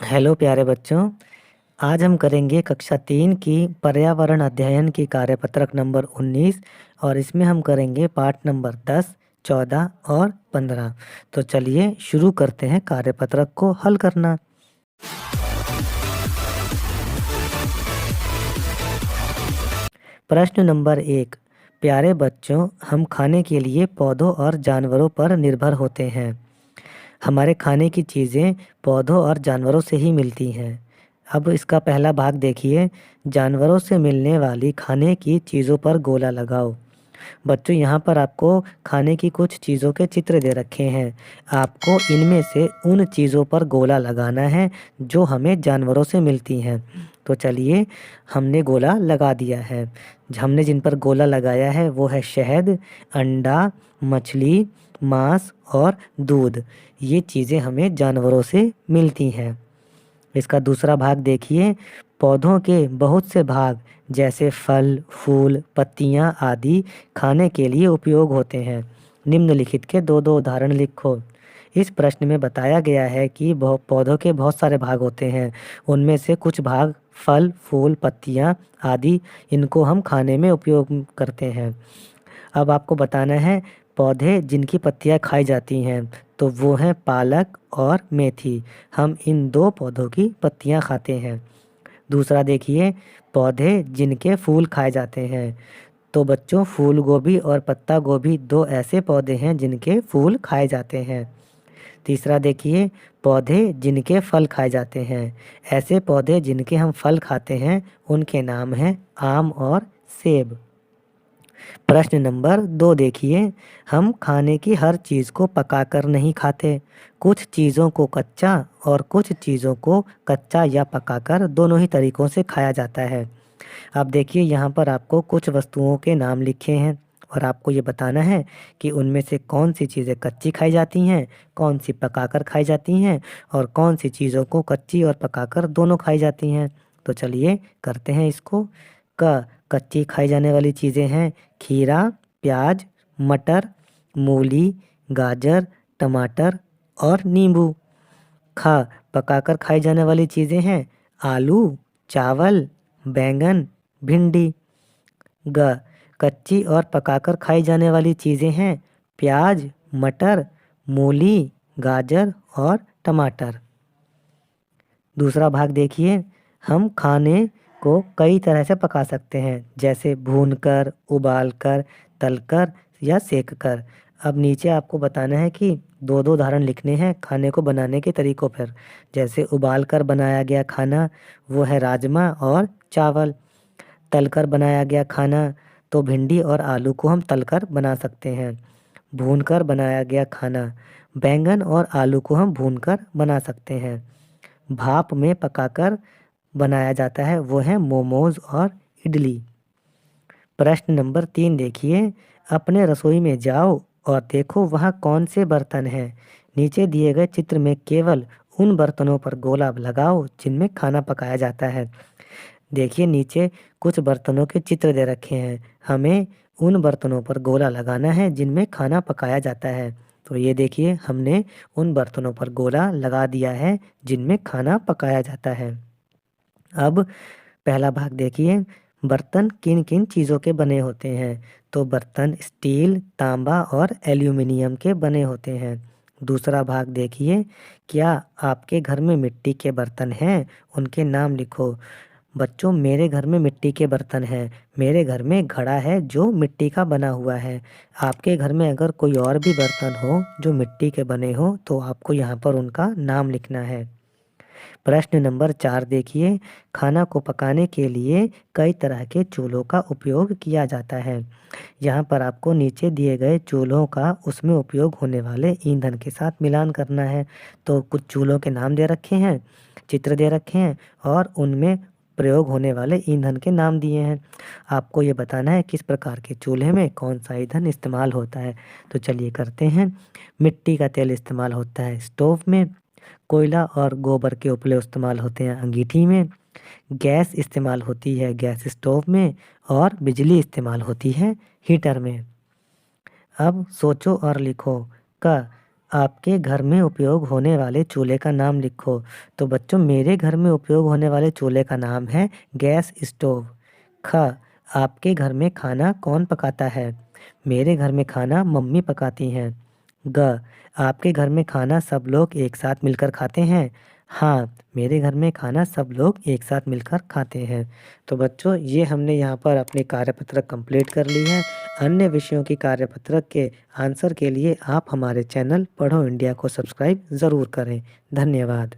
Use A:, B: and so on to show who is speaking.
A: Hello प्यारे बच्चों। आज हम करेंगे कक्षा 3 की पर्यावरण अध्ययन की कार्यपत्रक नंबर 19 और इसमें हम करेंगे पाठ नंबर 10, 14 और 15। तो चलिए शुरू करते हैं कार्यपत्रक को हल करना। प्रश्न नंबर 1। प्यारे बच्चों, हम खाने के लिए पौधों और जानवरों पर निर्भर होते हैं। हमारे खाने की चीज़ें पौधों और जानवरों से ही मिलती हैं। अब इसका पहला भाग देखिए। जानवरों से मिलने वाली खाने की चीज़ों पर गोला लगाओ। बच्चों, यहाँ पर आपको खाने की कुछ चीज़ों के चित्र दे रखे हैं। आपको इनमें से उन चीज़ों पर गोला लगाना है जो हमें जानवरों से मिलती हैं। तो चलिए, हमने गोला लगा दिया है। हमने जिन पर गोला लगाया है वो है शहद, अंडा, मछली, मांस और दूध। ये चीज़ें हमें जानवरों से मिलती हैं। इसका दूसरा भाग देखिए। पौधों के बहुत से भाग जैसे फल, फूल, पत्तियां आदि खाने के लिए उपयोग होते हैं। निम्नलिखित के दो दो उदाहरण लिखो। इस प्रश्न में बताया गया है कि पौधों के बहुत सारे भाग होते हैं। उनमें से कुछ भाग फल, फूल, पत्तियां आदि, इनको हम खाने में उपयोग करते हैं। अब आपको बताना है पौधे जिनकी पत्तियां खाई जाती हैं, तो वो हैं पालक और मेथी। हम इन दो पौधों की पत्तियां खाते हैं। दूसरा देखिए, पौधे जिनके फूल खाए जाते हैं। तो बच्चों, फूल गोभी और पत्ता गोभी दो ऐसे पौधे हैं जिनके फूल खाए जाते हैं। तीसरा देखिए, पौधे जिनके फल खाए जाते हैं। ऐसे पौधे जिनके हम फल खाते हैं उनके नाम हैं आम और सेब। प्रश्न नंबर 2 देखिए। हम खाने की हर चीज़ को पकाकर नहीं खाते। कुछ चीज़ों को कच्चा और कुछ चीज़ों को कच्चा या पकाकर दोनों ही तरीकों से खाया जाता है। अब देखिए, यहाँ पर आपको कुछ वस्तुओं के नाम लिखे हैं और आपको ये बताना है कि उनमें से कौन सी चीज़ें कच्ची खाई जाती हैं, कौन सी पकाकर खाई जाती हैं और कौन सी चीज़ों को कच्ची और पकाकर दोनों खाई जाती हैं। तो चलिए करते हैं इसको। कच्ची खाई जाने वाली चीज़ें हैं खीरा, प्याज, मटर, मूली, गाजर, टमाटर और नींबू। पकाकर खाई जाने वाली चीज़ें हैं आलू, चावल, बैंगन, भिंडी। ग कच्ची और पकाकर खाई जाने वाली चीज़ें हैं प्याज, मटर, मूली, गाजर और टमाटर। दूसरा भाग देखिए। हम खाने को कई तरह से पका सकते हैं, जैसे भूनकर, उबालकर, तलकर या सेककर। अब नीचे आपको बताना है कि दो दो उदाहरण लिखने हैं खाने को बनाने के तरीकों पर। जैसे उबालकर बनाया गया खाना वो है राजमा और चावल। तलकर बनाया गया खाना तो भिंडी और आलू को हम तलकर बना सकते हैं। भूनकर बनाया गया खाना बैंगन और आलू को हम भूनकर बना सकते हैं। भाप में पकाकर बनाया जाता है वो है मोमोज और इडली। प्रश्न नंबर 3 देखिए। अपने रसोई में जाओ और देखो वहाँ कौन से बर्तन हैं। नीचे दिए गए चित्र में केवल उन बर्तनों पर गोला लगाओ जिनमें खाना पकाया जाता है। देखिए, नीचे कुछ बर्तनों के चित्र दे रखे हैं। हमें उन बर्तनों पर गोला लगाना है जिनमें खाना पकाया जाता है। तो ये देखिए, हमने उन बर्तनों पर गोला लगा दिया है जिनमें खाना पकाया जाता है। अब पहला भाग देखिए। बर्तन किन किन चीज़ों के बने होते हैं। तो बर्तन स्टील, तांबा और एल्यूमिनियम के बने होते हैं। दूसरा भाग देखिए। क्या आपके घर में मिट्टी के बर्तन हैं? उनके नाम लिखो। बच्चों, मेरे घर में मिट्टी के बर्तन हैं। मेरे घर में घड़ा है जो मिट्टी का बना हुआ है। आपके घर में अगर कोई और भी बर्तन हो जो मिट्टी के बने हो तो आपको यहाँ पर उनका नाम लिखना है। प्रश्न नंबर 4 देखिए। खाना को पकाने के लिए कई तरह के चूल्हों का उपयोग किया जाता है। यहाँ पर आपको नीचे दिए गए चूल्हों का उसमें उपयोग होने वाले ईंधन के साथ मिलान करना है। तो कुछ चूल्हों के नाम दे रखे हैं, चित्र दे रखे हैं और उनमें प्रयोग होने वाले ईंधन के नाम दिए हैं। आपको ये बताना है किस प्रकार के चूल्हे में कौन सा ईंधन इस्तेमाल होता है। तो चलिए करते हैं। मिट्टी का तेल इस्तेमाल होता है स्टोव में। कोयला और गोबर के उपले इस्तेमाल होते हैं अंगीठी में। गैस इस्तेमाल होती है गैस स्टोव में और बिजली इस्तेमाल होती है हीटर में। अब सोचो और लिखो। क आपके घर में उपयोग होने वाले चूल्हे का नाम लिखो। तो बच्चों, मेरे घर में उपयोग होने वाले चूल्हे का नाम है गैस स्टोव। ख, आपके घर में खाना कौन पकाता है? मेरे घर में खाना मम्मी पकाती हैं। ग, आपके घर में खाना सब लोग एक साथ मिलकर खाते हैं? हाँ, मेरे घर में खाना सब लोग एक साथ मिलकर खाते हैं। तो बच्चों, ये हमने यहाँ पर अपनी कार्यपत्रक कंप्लीट कर ली है। अन्य विषयों की कार्यपत्रक के आंसर के लिए आप हमारे चैनल पढ़ो इंडिया को सब्सक्राइब ज़रूर करें। धन्यवाद।